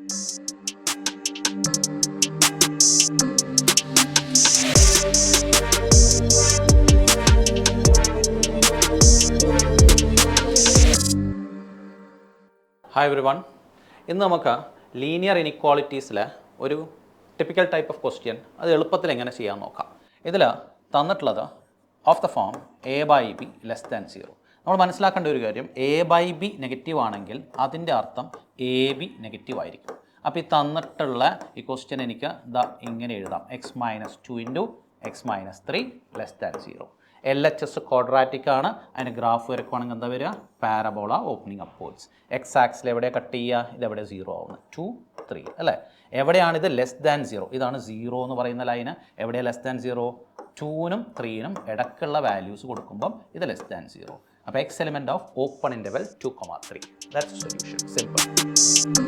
Hi everyone, ഇന്ന് നമുക്ക് linear ഇനിക്വാളിറ്റീസിലെ ഒരു ടിപ്പിക്കൽ ടൈപ്പ് ഓഫ് ക്വസ്റ്റ്യൻ അത് എളുപ്പത്തിൽ എങ്ങനെ ചെയ്യാൻ നോക്കാം. ഇതിൽ തന്നിട്ടുള്ളത് ഓഫ് ദ ഫോം a/b <0. നമ്മൾ മനസ്സിലാക്കേണ്ട ഒരു കാര്യം, a/b നെഗറ്റീവ് ആണെങ്കിൽ അതിൻ്റെ അർത്ഥം ab നെഗറ്റീവ് ആയിരിക്കും. അപ്പോൾ ഈ തന്നിട്ടുള്ള ഈ ക്വസ്റ്റ്യൻ എനിക്ക് ഇങ്ങനെ എഴുതാം: x-2 × x-3 <0. LHS ക്വാഡ്രാറ്റിക് ആണ്. അതിന് ഗ്രാഫ് വരയ്ക്കുവാണെങ്കിൽ എന്താ വരിക? Parabola opening upwards. X axis എവിടെ കട്ട് ചെയ്യുക? ഇതെവിടെ 0 ആവുന്നത്? 2, 3 അല്ലേ? എവിടെയാണിത് <0? ഇതാണ് 0 എന്ന് പറയുന്ന ലൈന്. എവിടെയാണ് <0? 2നും 3നും ഇടയ്ക്കുള്ള വാല്യൂസ് കൊടുക്കുമ്പം ഇത് <0. അപ്പോൾ X element of open interval 2, 3. That's solution. Simple.